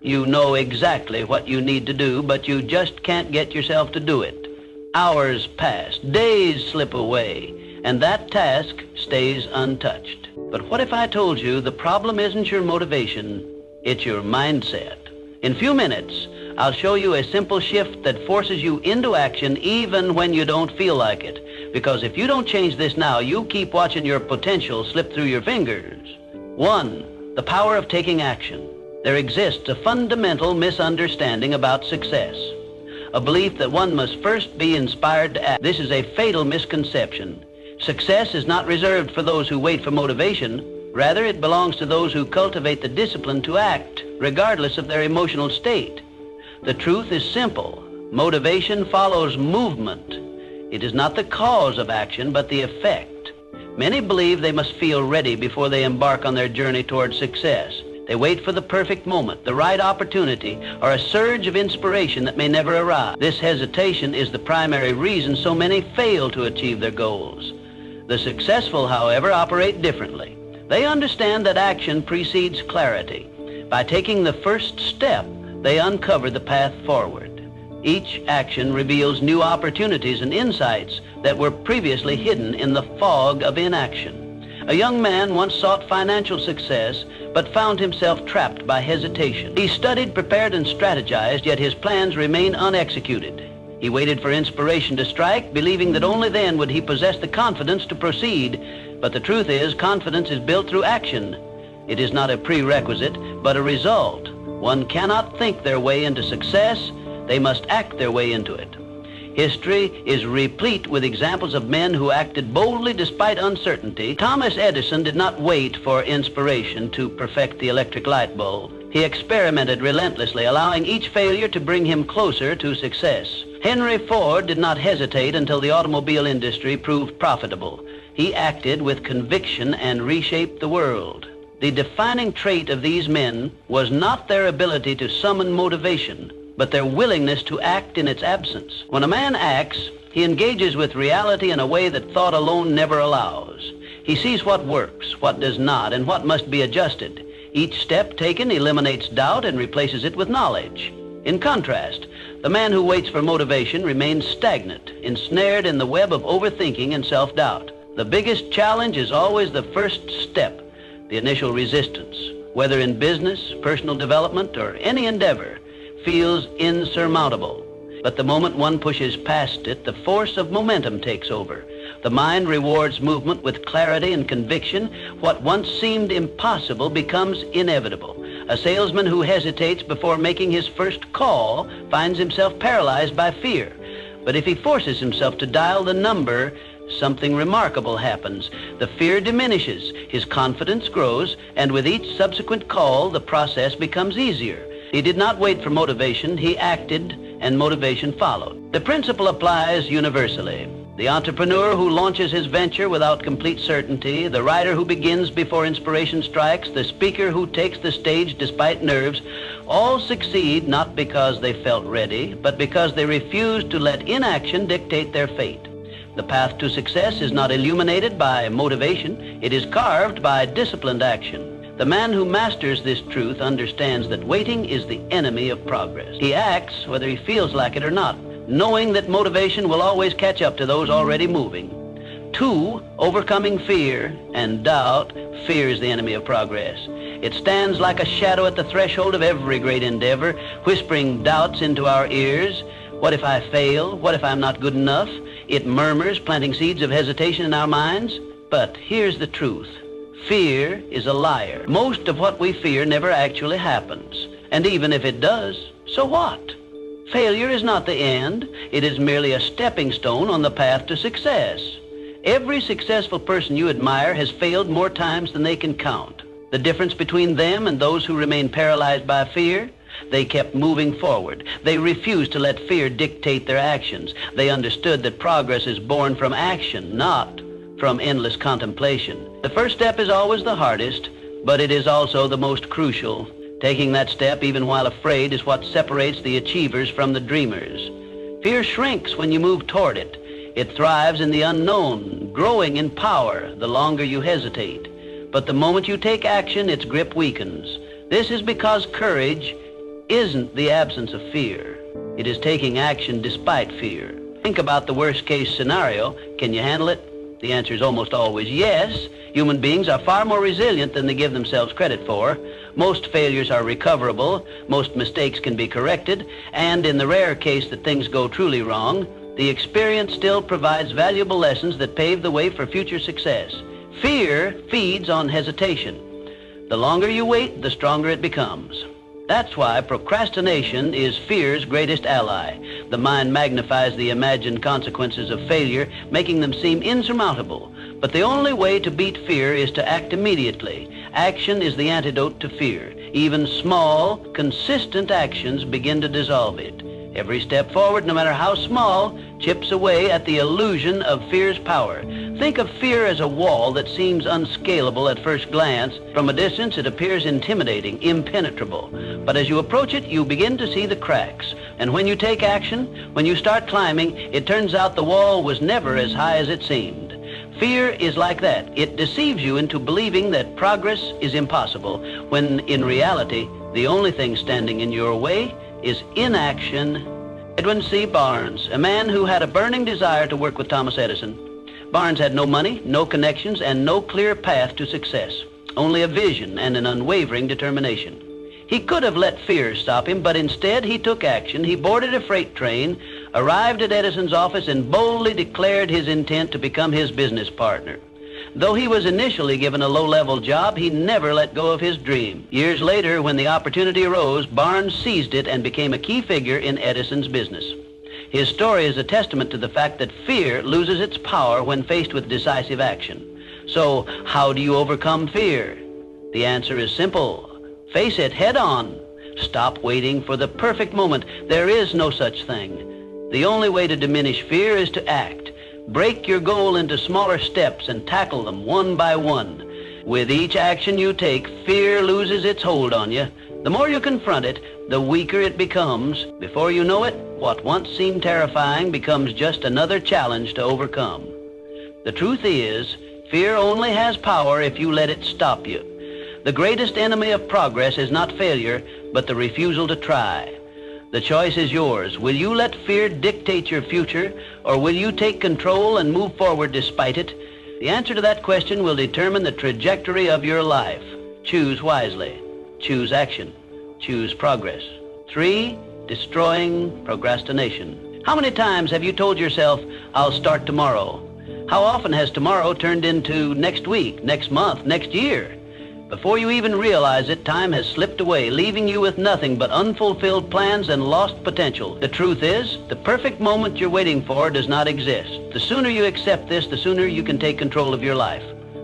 You know exactly what you need to do, but you just can't get yourself to do it. Hours pass, days slip away, and that task stays untouched. But what if I told you the problem isn't your motivation, it's your mindset? In a few minutes, I'll show you a simple shift that forces you into action even when you don't feel like it. Because if you don't change this now, you'll keep watching your potential slip through your fingers. 1. The power of taking action. There exists a fundamental misunderstanding about success. A belief that one must first be inspired to act. This is a fatal misconception. Success is not reserved for those who wait for motivation. Rather, it belongs to those who cultivate the discipline to act, regardless of their emotional state. The truth is simple. Motivation follows movement. It is not the cause of action, but the effect. Many believe they must feel ready before they embark on their journey towards success. They wait for the perfect moment, the right opportunity, or a surge of inspiration that may never arrive. This hesitation is the primary reason so many fail to achieve their goals. The successful, however, operate differently. They understand that action precedes clarity. By taking the first step, they uncover the path forward. Each action reveals new opportunities and insights that were previously hidden in the fog of inaction. A young man once sought financial success, but found himself trapped by hesitation. He studied, prepared, and strategized, yet his plans remained unexecuted. He waited for inspiration to strike, believing that only then would he possess the confidence to proceed. But the truth is, confidence is built through action. It is not a prerequisite, but a result. One cannot think their way into success. They must act their way into it. History is replete with examples of men who acted boldly despite uncertainty. Thomas Edison did not wait for inspiration to perfect the electric light bulb. He experimented relentlessly, allowing each failure to bring him closer to success. Henry Ford did not hesitate until the automobile industry proved profitable. He acted with conviction and reshaped the world. The defining trait of these men was not their ability to summon motivation, but their willingness to act in its absence. When a man acts, he engages with reality in a way that thought alone never allows. He sees what works, what does not, and what must be adjusted. Each step taken eliminates doubt and replaces it with knowledge. In contrast, the man who waits for motivation remains stagnant, ensnared in the web of overthinking and self-doubt. The biggest challenge is always the first step, the initial resistance. Whether in business, personal development, or any endeavor, feels insurmountable. But the moment one pushes past it, the force of momentum takes over. The mind rewards movement with clarity and conviction. What once seemed impossible becomes inevitable. A salesman who hesitates before making his first call finds himself paralyzed by fear. But if he forces himself to dial the number, something remarkable happens. The fear diminishes, his confidence grows, and with each subsequent call, the process becomes easier. He did not wait for motivation, he acted, and motivation followed. The principle applies universally. The entrepreneur who launches his venture without complete certainty, the writer who begins before inspiration strikes, the speaker who takes the stage despite nerves, all succeed not because they felt ready, but because they refused to let inaction dictate their fate. The path to success is not illuminated by motivation, it is carved by disciplined action. The man who masters this truth understands that waiting is the enemy of progress. He acts whether he feels like it or not, knowing that motivation will always catch up to those already moving. 2, overcoming fear and doubt. Fear is the enemy of progress. It stands like a shadow at the threshold of every great endeavor, whispering doubts into our ears. What if I fail? What if I'm not good enough? It murmurs, planting seeds of hesitation in our minds. But here's the truth. Fear is a liar. Most of what we fear never actually happens. And even if it does, so what? Failure is not the end. It is merely a stepping stone on the path to success. Every successful person you admire has failed more times than they can count. The difference between them and those who remain paralyzed by fear? They kept moving forward. They refused to let fear dictate their actions. They understood that progress is born from action, not from endless contemplation. The first step is always the hardest, but it is also the most crucial. Taking that step, even while afraid, is what separates the achievers from the dreamers. Fear shrinks when you move toward it. It thrives in the unknown, growing in power the longer you hesitate. But the moment you take action, its grip weakens. This is because courage isn't the absence of fear. It is taking action despite fear. Think about the worst-case scenario. Can you handle it? The answer is almost always yes. Human beings are far more resilient than they give themselves credit for. Most failures are recoverable, most mistakes can be corrected, and in the rare case that things go truly wrong, the experience still provides valuable lessons that pave the way for future success. Fear feeds on hesitation. The longer you wait, the stronger it becomes. That's why procrastination is fear's greatest ally. The mind magnifies the imagined consequences of failure, making them seem insurmountable. But the only way to beat fear is to act immediately. Action is the antidote to fear. Even small, consistent actions begin to dissolve it. Every step forward, no matter how small, chips away at the illusion of fear's power. Think of fear as a wall that seems unscalable at first glance. From a distance, it appears intimidating, impenetrable. But as you approach it, you begin to see the cracks. And when you take action, when you start climbing, it turns out the wall was never as high as it seemed. Fear is like that. It deceives you into believing that progress is impossible, when in reality, the only thing standing in your way is inaction. Edwin C. Barnes, a man who had a burning desire to work with Thomas Edison. Barnes had no money, no connections, and no clear path to success, only a vision and an unwavering determination. He could have let fear stop him, but instead he took action. He boarded a freight train, arrived at Edison's office, and boldly declared his intent to become his business partner. Though he was initially given a low-level job, he never let go of his dream. Years later, when the opportunity arose, Barnes seized it and became a key figure in Edison's business. His story is a testament to the fact that fear loses its power when faced with decisive action. So, how do you overcome fear? The answer is simple. Face it head on. Stop waiting for the perfect moment. There is no such thing. The only way to diminish fear is to act. Break your goal into smaller steps and tackle them one by one. With each action you take, fear loses its hold on you. The more you confront it, the weaker it becomes. Before you know it, what once seemed terrifying becomes just another challenge to overcome. The truth is, fear only has power if you let it stop you. The greatest enemy of progress is not failure, but the refusal to try. The choice is yours. Will you let fear dictate your future, or will you take control and move forward despite it? The answer to that question will determine the trajectory of your life. Choose wisely. Choose action. Choose progress. 3, destroying procrastination. How many times have you told yourself, I'll start tomorrow? How often has tomorrow turned into next week, next month, next year? Before you even realize it, time has slipped away, leaving you with nothing but unfulfilled plans and lost potential. The truth is, the perfect moment you're waiting for does not exist. The sooner you accept this, the sooner you can take control of your life.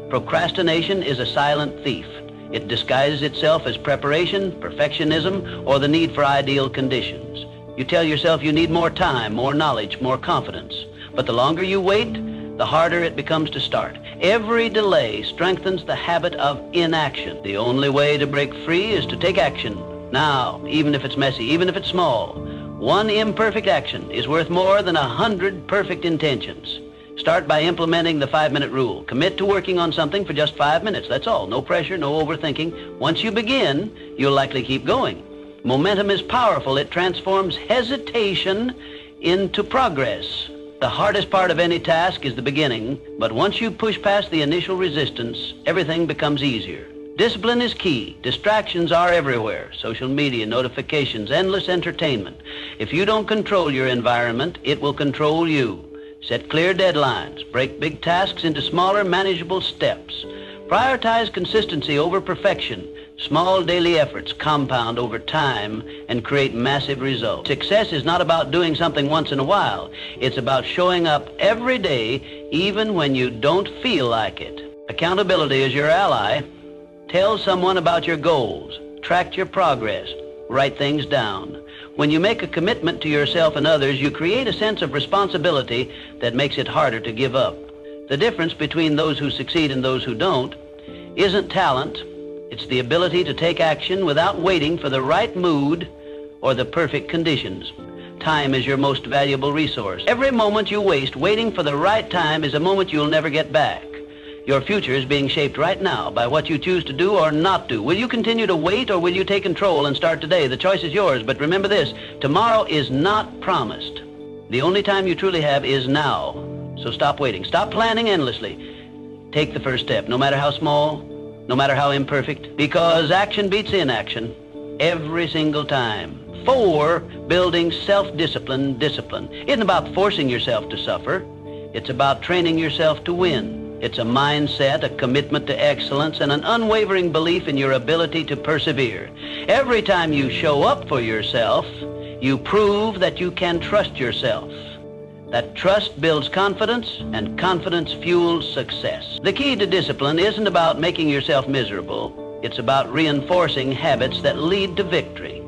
Procrastination is a silent thief. It disguises itself as preparation, perfectionism, or the need for ideal conditions. You tell yourself you need more time, more knowledge, more confidence. But the longer you wait, the harder it becomes to start. Every delay strengthens the habit of inaction. The only way to break free is to take action. Now, even if it's messy, even if it's small, one imperfect action is worth more than 100 perfect intentions. Start by implementing the 5-minute rule. Commit to working on something for just 5 minutes. That's all. No pressure, no overthinking. Once you begin, you'll likely keep going. Momentum is powerful. It transforms hesitation into progress. The hardest part of any task is the beginning, but once you push past the initial resistance, everything becomes easier. Discipline is key. Distractions are everywhere. Social media, notifications, endless entertainment. If you don't control your environment, it will control you. Set clear deadlines. Break big tasks into smaller, manageable steps. Prioritize consistency over perfection. Small daily efforts compound over time and create massive results. Success is not about doing something once in a while. It's about showing up every day, even when you don't feel like it. Accountability is your ally. Tell someone about your goals. Track your progress. Write things down. When you make a commitment to yourself and others, you create a sense of responsibility that makes it harder to give up. The difference between those who succeed and those who don't isn't talent. It's the ability to take action without waiting for the right mood or the perfect conditions. Time is your most valuable resource. Every moment you waste waiting for the right time is a moment you'll never get back. Your future is being shaped right now by what you choose to do or not do. Will you continue to wait, or will you take control and start today? The choice is yours, but remember this, tomorrow is not promised. The only time you truly have is now. So stop waiting. Stop planning endlessly. Take the first step, no matter how small, no matter how imperfect, because action beats inaction every single time. 4, building self-discipline. Discipline isn't about forcing yourself to suffer. It's about training yourself to win. It's a mindset, a commitment to excellence, and an unwavering belief in your ability to persevere. Every time you show up for yourself, you prove that you can trust yourself. That trust builds confidence, and confidence fuels success. The key to discipline isn't about making yourself miserable. It's about reinforcing habits that lead to victory.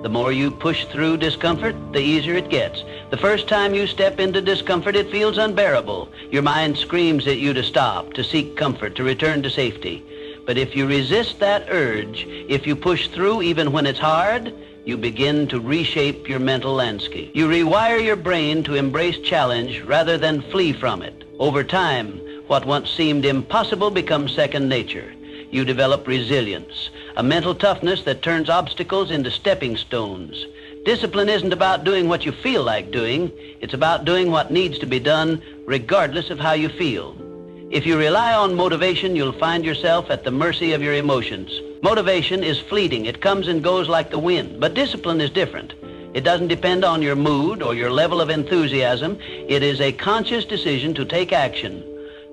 The more you push through discomfort, the easier it gets. The first time you step into discomfort, it feels unbearable. Your mind screams at you to stop, to seek comfort, to return to safety. But if you resist that urge, if you push through even when it's hard, you begin to reshape your mental landscape. You rewire your brain to embrace challenge rather than flee from it. Over time, what once seemed impossible becomes second nature. You develop resilience, a mental toughness that turns obstacles into stepping stones. Discipline isn't about doing what you feel like doing. It's about doing what needs to be done regardless of how you feel. If you rely on motivation, you'll find yourself at the mercy of your emotions. Motivation is fleeting. It comes and goes like the wind. But discipline is different. It doesn't depend on your mood or your level of enthusiasm. It is a conscious decision to take action,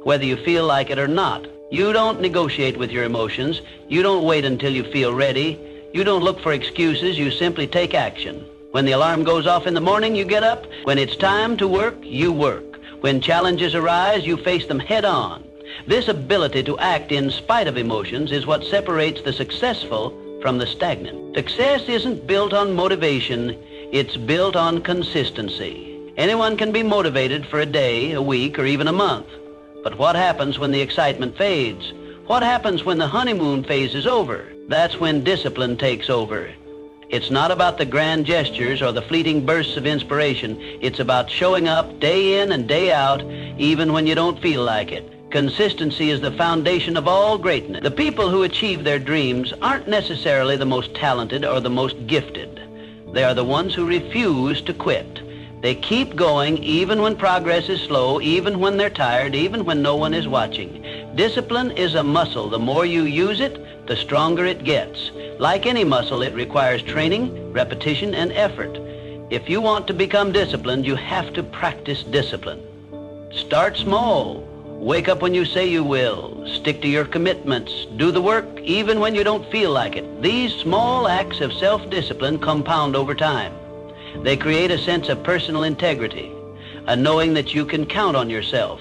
whether you feel like it or not. You don't negotiate with your emotions. You don't wait until you feel ready. You don't look for excuses. You simply take action. When the alarm goes off in the morning, you get up. When it's time to work, you work. When challenges arise, you face them head on. This ability to act in spite of emotions is what separates the successful from the stagnant. Success isn't built on motivation. It's built on consistency. Anyone can be motivated for a day, a week, or even a month. But what happens when the excitement fades? What happens when the honeymoon phase is over? That's when discipline takes over. It's not about the grand gestures or the fleeting bursts of inspiration. It's about showing up day in and day out, even when you don't feel like it. Consistency is the foundation of all greatness. The people who achieve their dreams aren't necessarily the most talented or the most gifted. They are the ones who refuse to quit. They keep going even when progress is slow, even when they're tired, even when no one is watching. Discipline is a muscle. The more you use it, the stronger it gets. Like any muscle, it requires training, repetition, and effort. If you want to become disciplined, you have to practice discipline. Start small. Wake up when you say you will. Stick to your commitments. Do the work even when you don't feel like it. These small acts of self-discipline compound over time. They create a sense of personal integrity, a knowing that you can count on yourself.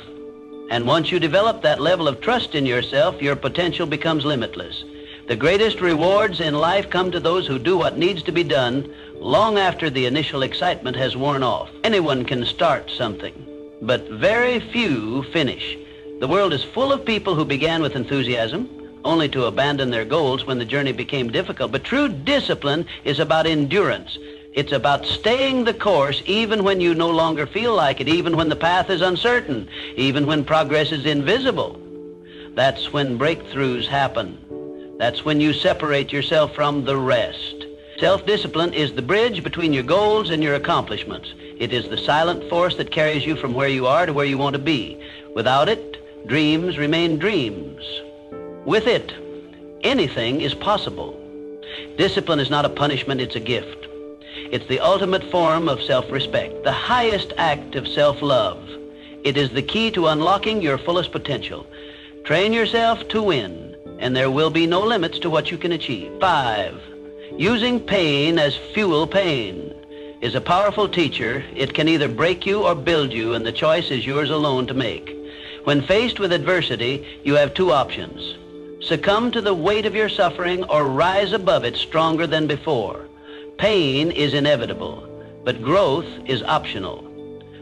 And once you develop that level of trust in yourself, your potential becomes limitless. The greatest rewards in life come to those who do what needs to be done long after the initial excitement has worn off. Anyone can start something, but very few finish. The world is full of people who began with enthusiasm, only to abandon their goals when the journey became difficult. But true discipline is about endurance. It's about staying the course even when you no longer feel like it, even when the path is uncertain, even when progress is invisible. That's when breakthroughs happen. That's when you separate yourself from the rest. Self-discipline is the bridge between your goals and your accomplishments. It is the silent force that carries you from where you are to where you want to be. Without it, dreams remain dreams. With it, anything is possible. Discipline is not a punishment, it's a gift. It's the ultimate form of self-respect, the highest act of self-love. It is the key to unlocking your fullest potential. Train yourself to win, and there will be no limits to what you can achieve. 5. Using pain as fuel. Pain is a powerful teacher. It can either break you or build you, and the choice is yours alone to make. When faced with adversity, you have two options. Succumb to the weight of your suffering or rise above it stronger than before. Pain is inevitable, but growth is optional.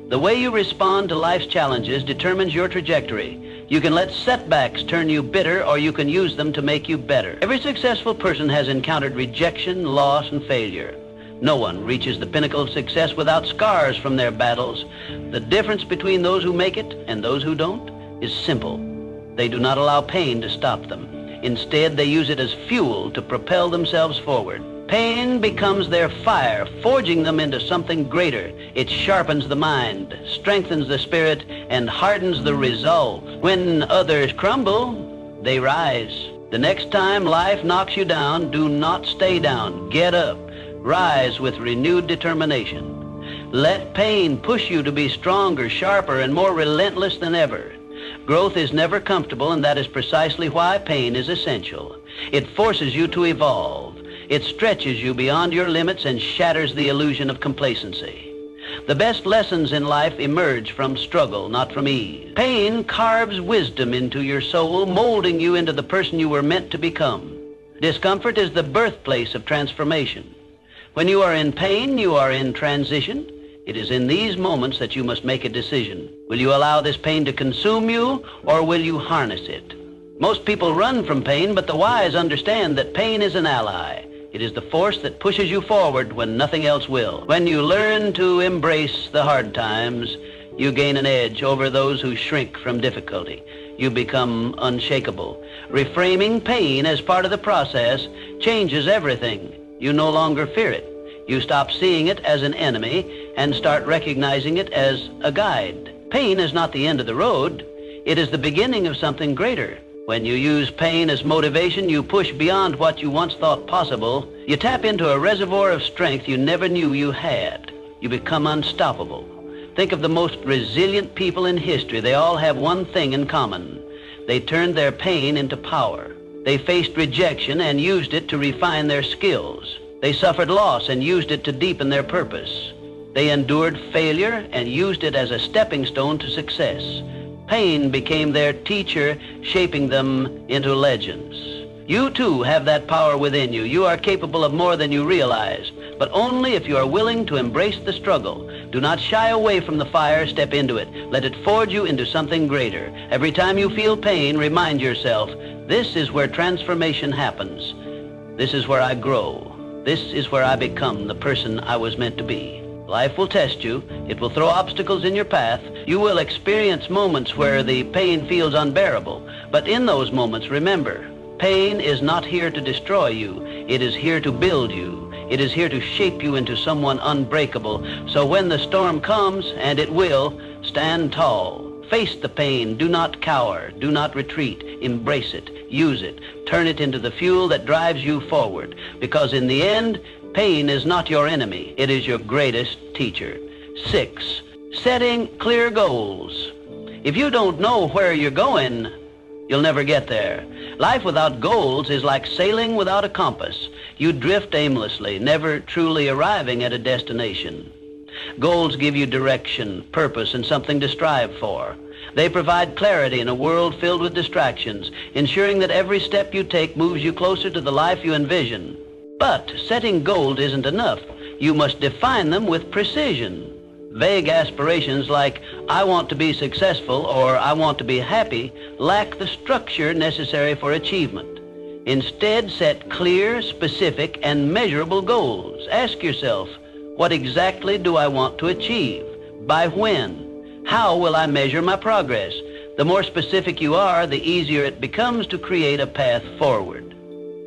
The way you respond to life's challenges determines your trajectory. You can let setbacks turn you bitter, or you can use them to make you better. Every successful person has encountered rejection, loss, and failure. No one reaches the pinnacle of success without scars from their battles. The difference between those who make it and those who don't is simple. They do not allow pain to stop them. Instead, they use it as fuel to propel themselves forward. Pain becomes their fire, forging them into something greater. It sharpens the mind, strengthens the spirit, and hardens the resolve. When others crumble, they rise. The next time life knocks you down, do not stay down. Get up. Rise with renewed determination. Let pain push you to be stronger, sharper, and more relentless than ever. Growth is never comfortable, and that is precisely why pain is essential. It forces you to evolve. It stretches you beyond your limits and shatters the illusion of complacency. The best lessons in life emerge from struggle, not from ease. Pain carves wisdom into your soul, molding you into the person you were meant to become. Discomfort is the birthplace of transformation. When you are in pain, you are in transition. It is in these moments that you must make a decision. Will you allow this pain to consume you, or will you harness it? Most people run from pain, but the wise understand that pain is an ally. It is the force that pushes you forward when nothing else will. When you learn to embrace the hard times, you gain an edge over those who shrink from difficulty. You become unshakable. Reframing pain as part of the process changes everything. You no longer fear it. You stop seeing it as an enemy and start recognizing it as a guide. Pain is not the end of the road. It is the beginning of something greater. When you use pain as motivation, you push beyond what you once thought possible. You tap into a reservoir of strength you never knew you had. You become unstoppable. Think of the most resilient people in history. They all have one thing in common. They turned their pain into power. They faced rejection and used it to refine their skills. They suffered loss and used it to deepen their purpose. They endured failure and used it as a stepping stone to success. Pain became their teacher, shaping them into legends. You too have that power within you. You are capable of more than you realize, but only if you are willing to embrace the struggle. Do not shy away from the fire, step into it. Let it forge you into something greater. Every time you feel pain, remind yourself, this is where transformation happens. This is where I grow. This is where I become the person I was meant to be. Life will test you. It will throw obstacles in your path. You will experience moments where the pain feels unbearable. But in those moments, remember, pain is not here to destroy you. It is here to build you. It is here to shape you into someone unbreakable. So when the storm comes, and it will, stand tall. Face the pain. Do not cower. Do not retreat. Embrace it. Use it. Turn it into the fuel that drives you forward. Because in the end, pain is not your enemy. It is your greatest teacher. 6, setting clear goals. If you don't know where you're going, you'll never get there. Life without goals is like sailing without a compass. You drift aimlessly, never truly arriving at a destination. Goals give you direction, purpose, and something to strive for. They provide clarity in a world filled with distractions, ensuring that every step you take moves you closer to the life you envision. But setting goals isn't enough. You must define them with precision. Vague aspirations like, I want to be successful or I want to be happy, lack the structure necessary for achievement. Instead, set clear, specific, and measurable goals. Ask yourself, what exactly do I want to achieve? By when? How will I measure my progress? The more specific you are, the easier it becomes to create a path forward.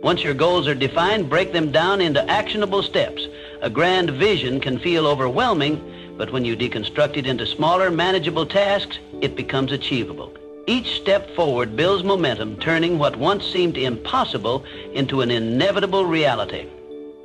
Once your goals are defined, break them down into actionable steps. A grand vision can feel overwhelming, but when you deconstruct it into smaller, manageable tasks, it becomes achievable. Each step forward builds momentum, turning what once seemed impossible into an inevitable reality.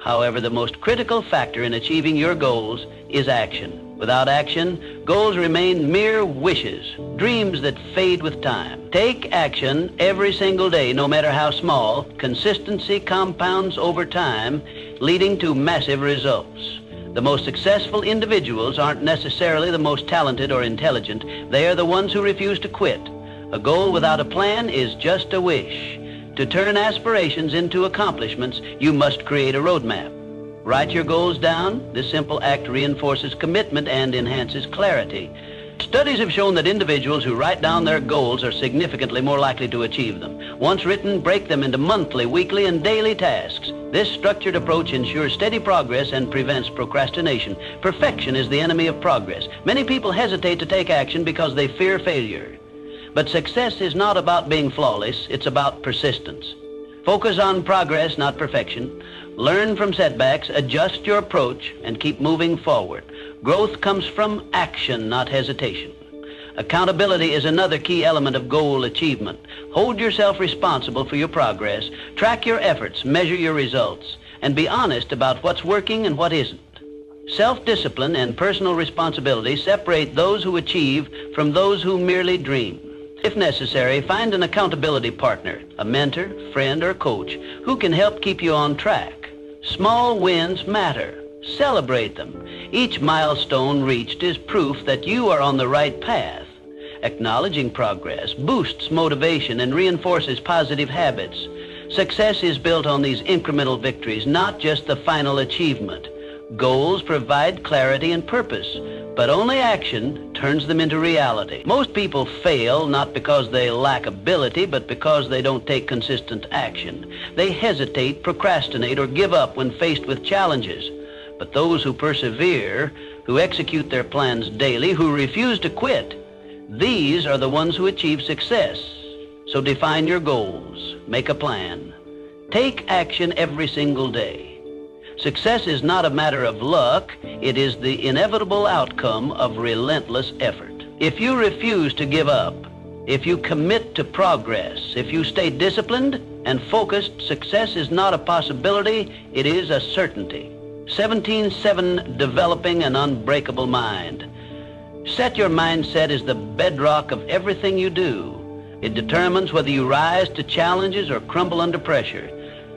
However, the most critical factor in achieving your goals is action. Without action, goals remain mere wishes, dreams that fade with time. Take action every single day, no matter how small. Consistency compounds over time, leading to massive results. The most successful individuals aren't necessarily the most talented or intelligent. They are the ones who refuse to quit. A goal without a plan is just a wish. To turn aspirations into accomplishments, you must create a roadmap. Write your goals down. This simple act reinforces commitment and enhances clarity. Studies have shown that individuals who write down their goals are significantly more likely to achieve them. Once written, break them into monthly, weekly, and daily tasks. This structured approach ensures steady progress and prevents procrastination. Perfection is the enemy of progress. Many people hesitate to take action because they fear failure. But success is not about being flawless, it's about persistence. Focus on progress, not perfection. Learn from setbacks, adjust your approach, and keep moving forward. Growth comes from action, not hesitation. Accountability is another key element of goal achievement. Hold yourself responsible for your progress, track your efforts, measure your results, and be honest about what's working and what isn't. Self-discipline and personal responsibility separate those who achieve from those who merely dream. If necessary, find an accountability partner, a mentor, friend, or coach who can help keep you on track. Small wins matter. Celebrate them. Each milestone reached is proof that you are on the right path. Acknowledging progress boosts motivation and reinforces positive habits. Success is built on these incremental victories, not just the final achievement. Goals provide clarity and purpose, but only action turns them into reality. Most people fail not because they lack ability, but because they don't take consistent action. They hesitate, procrastinate, or give up when faced with challenges. But those who persevere, who execute their plans daily, who refuse to quit, these are the ones who achieve success. So define your goals, make a plan. Take action every single day. Success is not a matter of luck, it is the inevitable outcome of relentless effort. If you refuse to give up, if you commit to progress, if you stay disciplined and focused, success is not a possibility, it is a certainty. 17.7, developing an unbreakable mind. Set your mindset as the bedrock of everything you do. It determines whether you rise to challenges or crumble under pressure.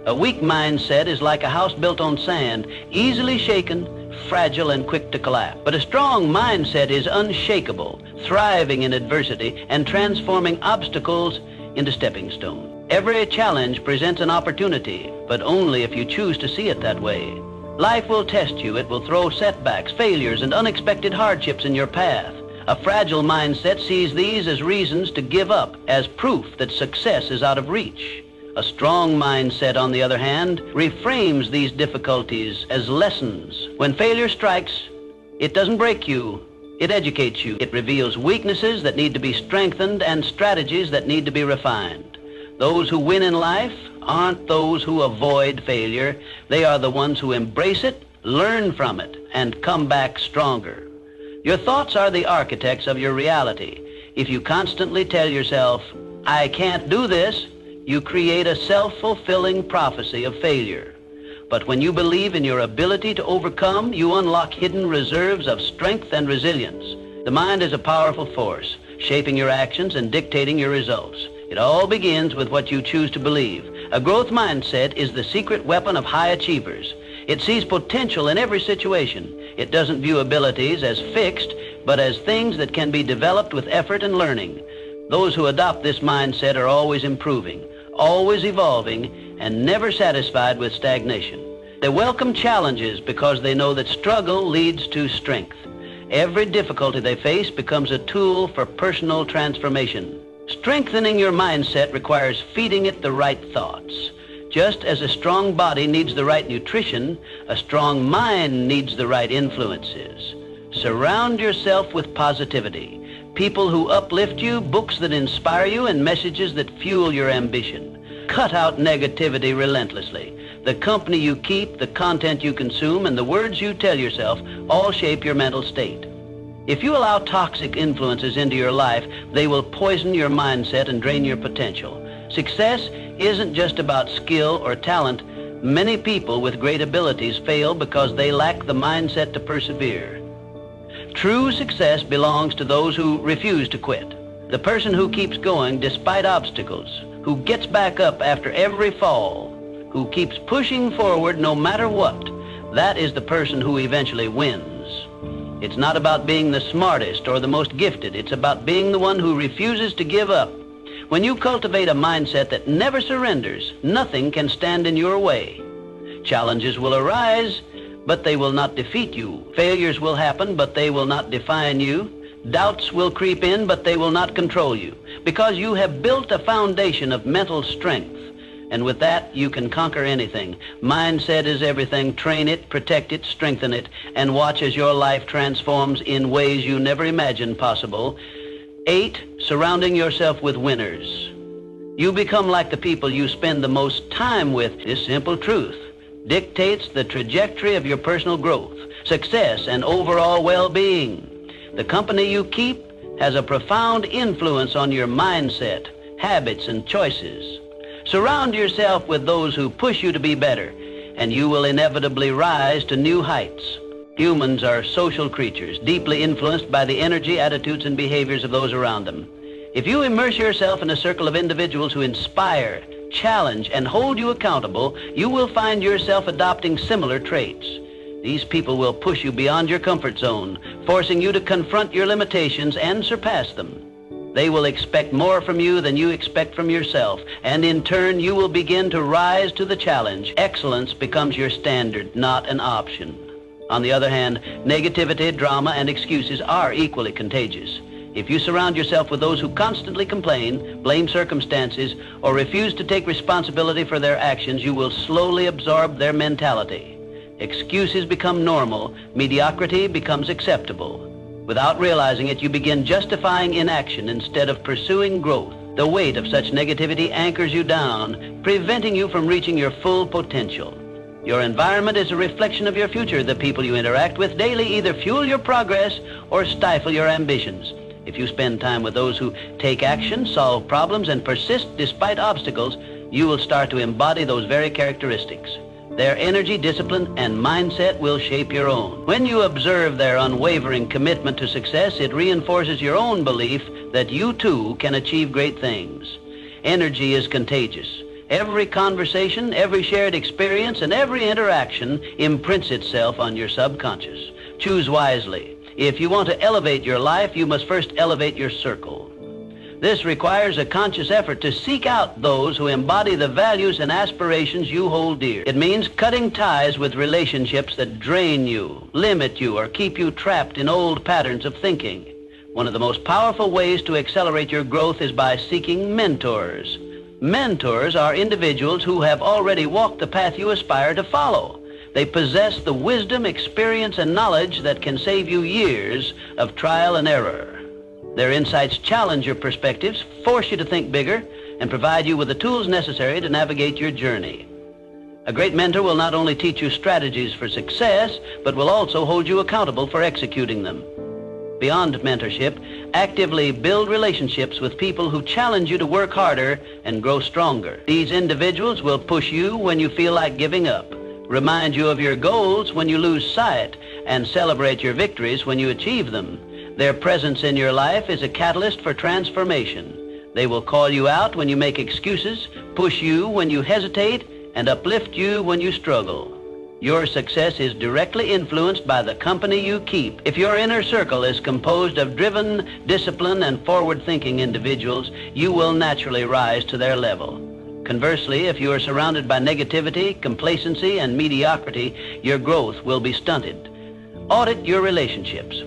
A weak mindset is like a house built on sand, easily shaken, fragile, and quick to collapse. But a strong mindset is unshakable, thriving in adversity, and transforming obstacles into stepping stones. Every challenge presents an opportunity, but only if you choose to see it that way. Life will test you. It will throw setbacks, failures, and unexpected hardships in your path. A fragile mindset sees these as reasons to give up, as proof that success is out of reach. A strong mindset, on the other hand, reframes these difficulties as lessons. When failure strikes, it doesn't break you, it educates you. It reveals weaknesses that need to be strengthened and strategies that need to be refined. Those who win in life aren't those who avoid failure. They are the ones who embrace it, learn from it, and come back stronger. Your thoughts are the architects of your reality. If you constantly tell yourself, "I can't do this," you create a self-fulfilling prophecy of failure. But when you believe in your ability to overcome, you unlock hidden reserves of strength and resilience. The mind is a powerful force, shaping your actions and dictating your results. It all begins with what you choose to believe. A growth mindset is the secret weapon of high achievers. It sees potential in every situation. It doesn't view abilities as fixed, but as things that can be developed with effort and learning. Those who adopt this mindset are always improving, always evolving, and never satisfied with stagnation. They welcome challenges because they know that struggle leads to strength. Every difficulty they face becomes a tool for personal transformation. Strengthening your mindset requires feeding it the right thoughts. Just as a strong body needs the right nutrition, a strong mind needs the right influences. Surround yourself with positivity. People who uplift you, books that inspire you, and messages that fuel your ambition. Cut out negativity relentlessly. The company you keep, the content you consume, and the words you tell yourself all shape your mental state. If you allow toxic influences into your life, they will poison your mindset and drain your potential. Success isn't just about skill or talent. Many people with great abilities fail because they lack the mindset to persevere. True success belongs to those who refuse to quit. The person who keeps going despite obstacles, who gets back up after every fall, who keeps pushing forward no matter what, that is the person who eventually wins. It's not about being the smartest or the most gifted. It's about being the one who refuses to give up. When you cultivate a mindset that never surrenders, nothing can stand in your way. Challenges will arise, but they will not defeat you. Failures will happen, but they will not define you. Doubts will creep in, but they will not control you, because you have built a foundation of mental strength. And with that, you can conquer anything. Mindset is everything. Train it, protect it, strengthen it, and watch as your life transforms in ways you never imagined possible. 8, surrounding yourself with winners. You become like the people you spend the most time with. This simple truth dictates the trajectory of your personal growth, success, and overall well-being. The company you keep has a profound influence on your mindset, habits, and choices. Surround yourself with those who push you to be better, and you will inevitably rise to new heights. Humans are social creatures, deeply influenced by the energy, attitudes, and behaviors of those around them. If you immerse yourself in a circle of individuals who inspire, challenge, and hold you accountable, you will find yourself adopting similar traits. These people will push you beyond your comfort zone, forcing you to confront your limitations and surpass them. They will expect more from you than you expect from yourself, and in turn, you will begin to rise to the challenge. Excellence becomes your standard, not an option. On the other hand, negativity, drama, and excuses are equally contagious. If you surround yourself with those who constantly complain, blame circumstances, or refuse to take responsibility for their actions, you will slowly absorb their mentality. Excuses become normal, mediocrity becomes acceptable. Without realizing it, you begin justifying inaction instead of pursuing growth. The weight of such negativity anchors you down, preventing you from reaching your full potential. Your environment is a reflection of your future. The people you interact with daily either fuel your progress or stifle your ambitions. If you spend time with those who take action, solve problems, and persist despite obstacles, you will start to embody those very characteristics. Their energy, discipline, and mindset will shape your own. When you observe their unwavering commitment to success, it reinforces your own belief that you too can achieve great things. Energy is contagious. Every conversation, every shared experience, and every interaction imprints itself on your subconscious. Choose wisely. If you want to elevate your life, you must first elevate your circle. This requires a conscious effort to seek out those who embody the values and aspirations you hold dear. It means cutting ties with relationships that drain you, limit you, or keep you trapped in old patterns of thinking. One of the most powerful ways to accelerate your growth is by seeking mentors. Mentors are individuals who have already walked the path you aspire to follow. They possess the wisdom, experience, and knowledge that can save you years of trial and error. Their insights challenge your perspectives, force you to think bigger, and provide you with the tools necessary to navigate your journey. A great mentor will not only teach you strategies for success, but will also hold you accountable for executing them. Beyond mentorship, actively build relationships with people who challenge you to work harder and grow stronger. These individuals will push you when you feel like giving up, remind you of your goals when you lose sight, and celebrate your victories when you achieve them. Their presence in your life is a catalyst for transformation. They will call you out when you make excuses, push you when you hesitate, and uplift you when you struggle. Your success is directly influenced by the company you keep. If your inner circle is composed of driven, disciplined, and forward-thinking individuals, you will naturally rise to their level. Conversely, if you are surrounded by negativity, complacency, and mediocrity, your growth will be stunted. Audit your relationships.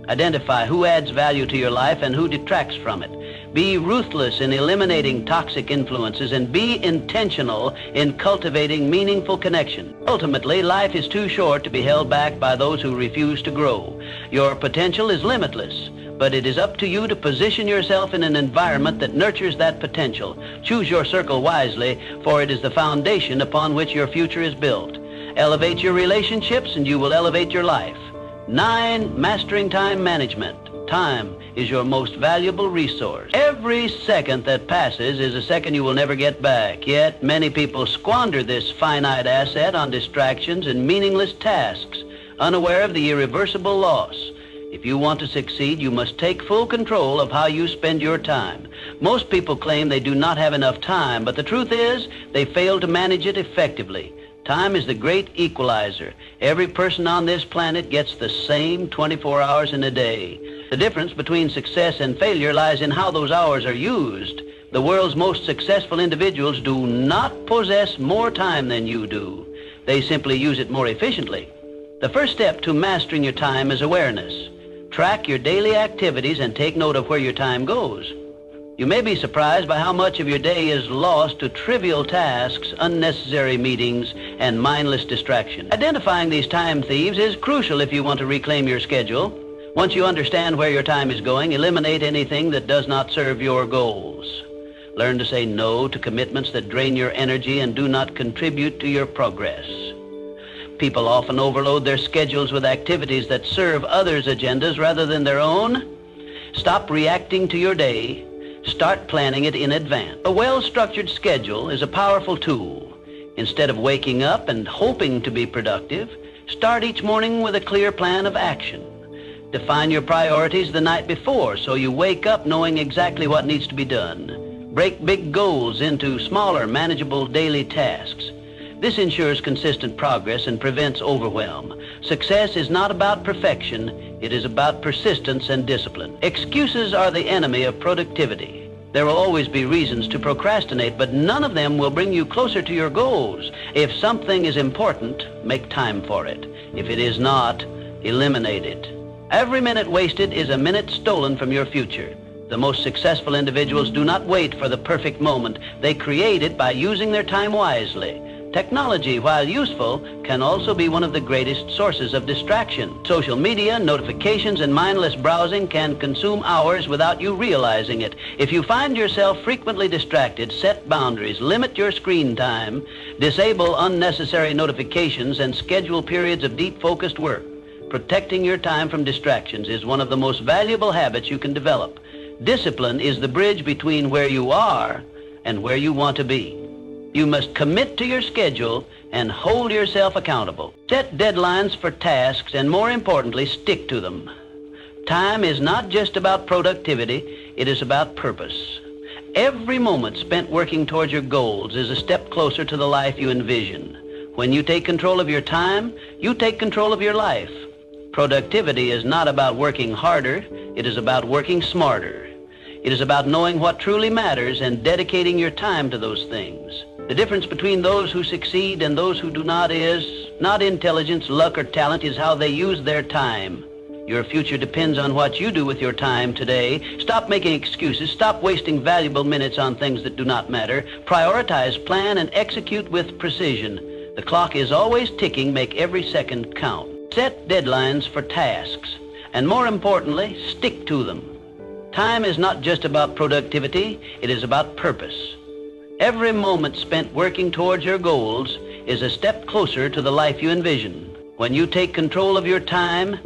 Identify who adds value to your life and who detracts from it. Be ruthless in eliminating toxic influences and be intentional in cultivating meaningful connection. Ultimately, life is too short to be held back by those who refuse to grow. Your potential is limitless, but it is up to you to position yourself in an environment that nurtures that potential. Choose your circle wisely, for it is the foundation upon which your future is built. Elevate your relationships and you will elevate your life. 9, mastering time management. Time is your most valuable resource. Every second that passes is a second you will never get back. Yet many people squander this finite asset on distractions and meaningless tasks, unaware of the irreversible loss. If you want to succeed, you must take full control of how you spend your time. Most people claim they do not have enough time, but the truth is they fail to manage it effectively. Time is the great equalizer. Every person on this planet gets the same 24 hours in a day. The difference between success and failure lies in how those hours are used. The world's most successful individuals do not possess more time than you do. They simply use it more efficiently. The first step to mastering your time is awareness. Track your daily activities and take note of where your time goes. You may be surprised by how much of your day is lost to trivial tasks, unnecessary meetings, and mindless distraction. Identifying these time thieves is crucial if you want to reclaim your schedule. Once you understand where your time is going, eliminate anything that does not serve your goals. Learn to say no to commitments that drain your energy and do not contribute to your progress. People often overload their schedules with activities that serve others' agendas rather than their own. Stop reacting to your day. Start planning it in advance. A well-structured schedule is a powerful tool. Instead of waking up and hoping to be productive, start each morning with a clear plan of action. Define your priorities the night before so you wake up knowing exactly what needs to be done. Break big goals into smaller, manageable daily tasks. This ensures consistent progress and prevents overwhelm. Success is not about perfection, it is about persistence and discipline. Excuses are the enemy of productivity. There will always be reasons to procrastinate, but none of them will bring you closer to your goals. If something is important, make time for it. If it is not, eliminate it. Every minute wasted is a minute stolen from your future. The most successful individuals do not wait for the perfect moment. They create it by using their time wisely. Technology, while useful, can also be one of the greatest sources of distraction. Social media, notifications, and mindless browsing can consume hours without you realizing it. If you find yourself frequently distracted, set boundaries, limit your screen time, disable unnecessary notifications, and schedule periods of deep focused work. Protecting your time from distractions is one of the most valuable habits you can develop. Discipline is the bridge between where you are and where you want to be. You must commit to your schedule and hold yourself accountable. Set deadlines for tasks and, more importantly, stick to them. Time is not just about productivity, it is about purpose. Every moment spent working towards your goals is a step closer to the life you envision. When you take control of your time, you take control of your life. Productivity is not about working harder, it is about working smarter. It is about knowing what truly matters and dedicating your time to those things. The difference between those who succeed and those who do not is not intelligence, luck, or talent, is how they use their time. Your future depends on what you do with your time today. Stop making excuses. Stop wasting valuable minutes on things that do not matter. Prioritize, plan, and execute with precision. The clock is always ticking. Make every second count. Set deadlines for tasks, and more importantly, stick to them. Time is not just about productivity, it is about purpose. Every moment spent working towards your goals is a step closer to the life you envision. When you take control of your time,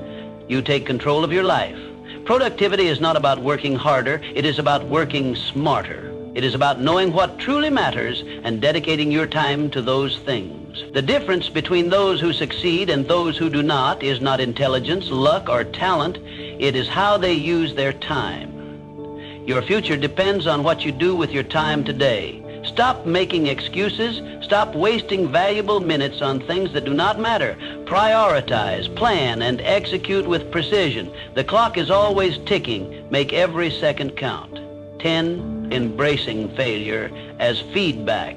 you take control of your life. Productivity is not about working harder, it is about working smarter. It is about knowing what truly matters and dedicating your time to those things. The difference between those who succeed and those who do not is not intelligence, luck, or talent. It is how they use their time. Your future depends on what you do with your time today. Stop making excuses. Stop wasting valuable minutes on things that do not matter. Prioritize, plan, and execute with precision. The clock is always ticking. Make every second count. 10. Embracing failure as feedback.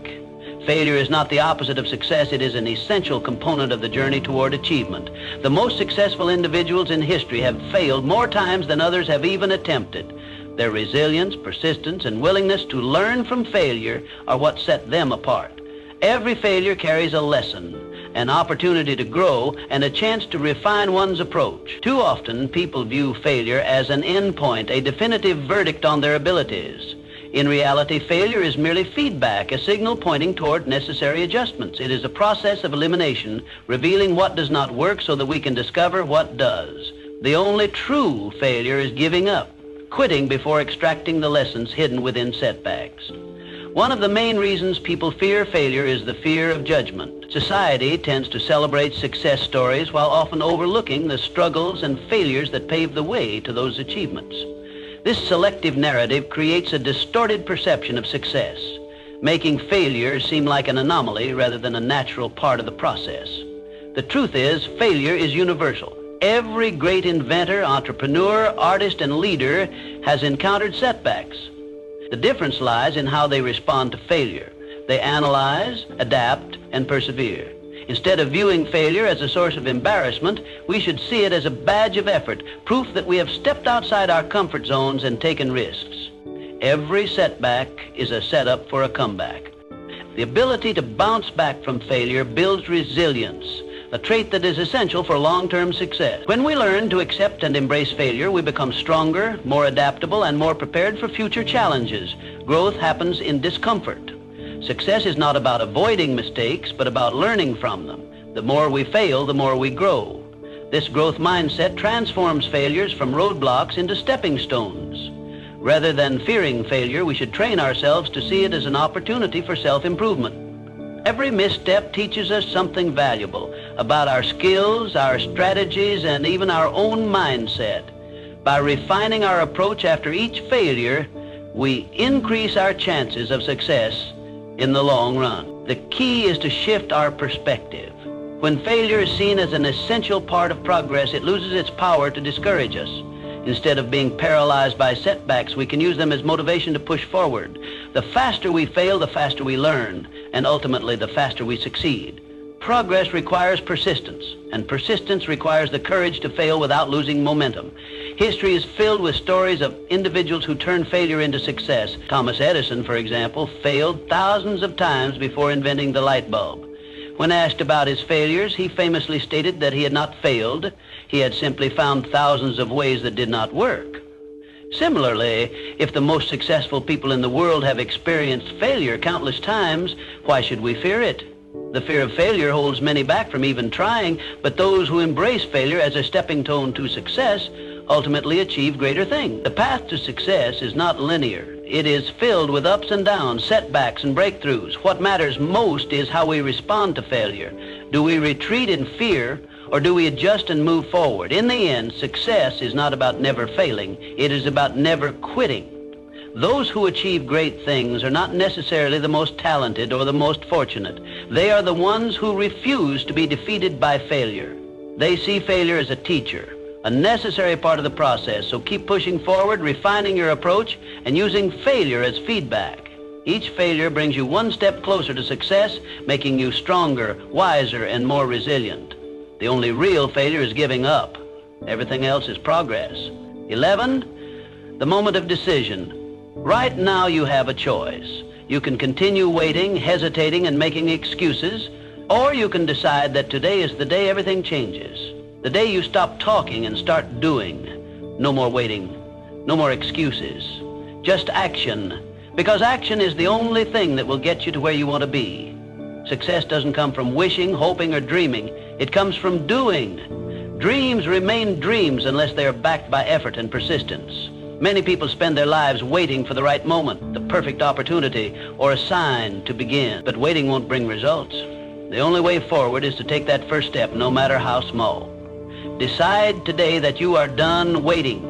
Failure is not the opposite of success. It is an essential component of the journey toward achievement. The most successful individuals in history have failed more times than others have even attempted. Their resilience, persistence, and willingness to learn from failure are what set them apart. Every failure carries a lesson, an opportunity to grow, and a chance to refine one's approach. Too often, people view failure as an endpoint, a definitive verdict on their abilities. In reality, failure is merely feedback, a signal pointing toward necessary adjustments. It is a process of elimination, revealing what does not work so that we can discover what does. The only true failure is giving up, quitting before extracting the lessons hidden within setbacks. One of the main reasons people fear failure is the fear of judgment. Society tends to celebrate success stories while often overlooking the struggles and failures that pave the way to those achievements. This selective narrative creates a distorted perception of success, making failure seem like an anomaly rather than a natural part of the process. The truth is, failure is universal. Every great inventor, entrepreneur, artist, and leader has encountered setbacks. The difference lies in how they respond to failure. They analyze, adapt, and persevere. Instead of viewing failure as a source of embarrassment, we should see it as a badge of effort, proof that we have stepped outside our comfort zones and taken risks. Every setback is a setup for a comeback. The ability to bounce back from failure builds resilience. a trait that is essential for long-term success. When we learn to accept and embrace failure, we become stronger, more adaptable, and more prepared for future challenges. Growth happens in discomfort. Success is not about avoiding mistakes, but about learning from them. The more we fail, the more we grow. This growth mindset transforms failures from roadblocks into stepping stones. Rather than fearing failure, we should train ourselves to see it as an opportunity for self-improvement. Every misstep teaches us something valuable about our skills, our strategies, and even our own mindset. By refining our approach after each failure, we increase our chances of success in the long run. The key is to shift our perspective. When failure is seen as an essential part of progress, it loses its power to discourage us. Instead of being paralyzed by setbacks, we can use them as motivation to push forward. The faster we fail, the faster we learn, and ultimately the faster we succeed. Progress requires persistence, and persistence requires the courage to fail without losing momentum. History is filled with stories of individuals who turned failure into success. Thomas Edison, for example, failed thousands of times before inventing the light bulb. When asked about his failures, he famously stated that he had not failed. He had simply found thousands of ways that did not work. Similarly, if the most successful people in the world have experienced failure countless times, why should we fear it? The fear of failure holds many back from even trying, but those who embrace failure as a stepping stone to success ultimately achieve greater things. The path to success is not linear. It is filled with ups and downs, setbacks and breakthroughs. What matters most is how we respond to failure. Do we retreat in fear, or do we adjust and move forward? In the end, success is not about never failing. It is about never quitting. Those who achieve great things are not necessarily the most talented or the most fortunate. They are the ones who refuse to be defeated by failure. They see failure as a teacher, a necessary part of the process, so keep pushing forward, refining your approach, and using failure as feedback. Each failure brings you one step closer to success, making you stronger, wiser, and more resilient. The only real failure is giving up. Everything else is progress. 11, the moment of decision. Right now you have a choice. You can continue waiting, hesitating, and making excuses, or you can decide that today is the day everything changes. The day you stop talking and start doing. No more waiting, no more excuses, just action. Because action is the only thing that will get you to where you want to be. Success doesn't come from wishing, hoping, or dreaming. It comes from doing. Dreams remain dreams unless they are backed by effort and persistence. Many people spend their lives waiting for the right moment, the perfect opportunity, or a sign to begin. But waiting won't bring results. The only way forward is to take that first step, no matter how small. Decide today that you are done waiting,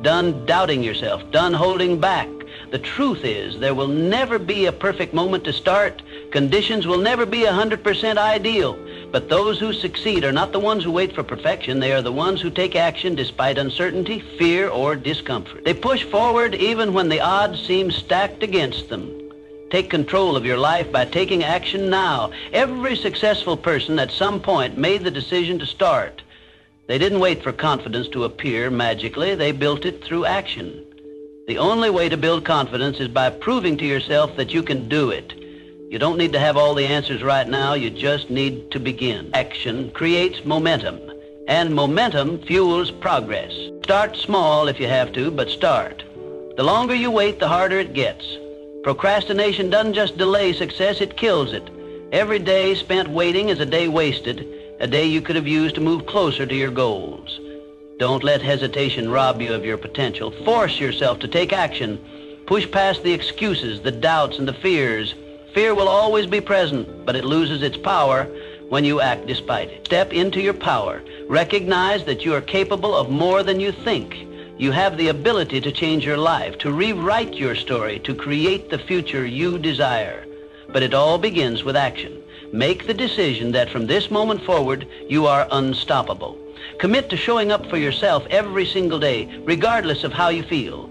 done doubting yourself, done holding back. The truth is, there will never be a perfect moment to start. Conditions will never be 100% ideal. But those who succeed are not the ones who wait for perfection. They are the ones who take action despite uncertainty, fear, or discomfort. They push forward even when the odds seem stacked against them. Take control of your life by taking action now. Every successful person at some point made the decision to start. They didn't wait for confidence to appear magically. They built it through action. The only way to build confidence is by proving to yourself that you can do it. You don't need to have all the answers right now. You just need to begin. Action creates momentum, and momentum fuels progress. Start small if you have to, but start. The longer you wait, the harder it gets. Procrastination doesn't just delay success, it kills it. Every day spent waiting is a day wasted, a day you could have used to move closer to your goals. Don't let hesitation rob you of your potential. Force yourself to take action. Push past the excuses, the doubts, and the fears. Fear will always be present, but it loses its power when you act despite it. Step into your power. Recognize that you are capable of more than you think. You have the ability to change your life, to rewrite your story, to create the future you desire. But it all begins with action. Make the decision that from this moment forward, you are unstoppable. Commit to showing up for yourself every single day, regardless of how you feel.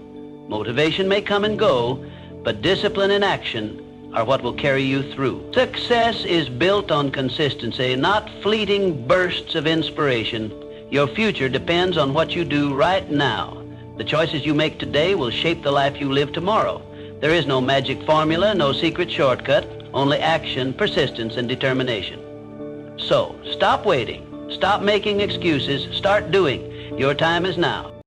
Motivation may come and go, but discipline and action are what will carry you through. Success is built on consistency, not fleeting bursts of inspiration. Your future depends on what you do right now. The choices you make today will shape the life you live tomorrow. There is no magic formula, no secret shortcut, only action, persistence, and determination. So, stop waiting. Stop making excuses. Start doing. Your time is now.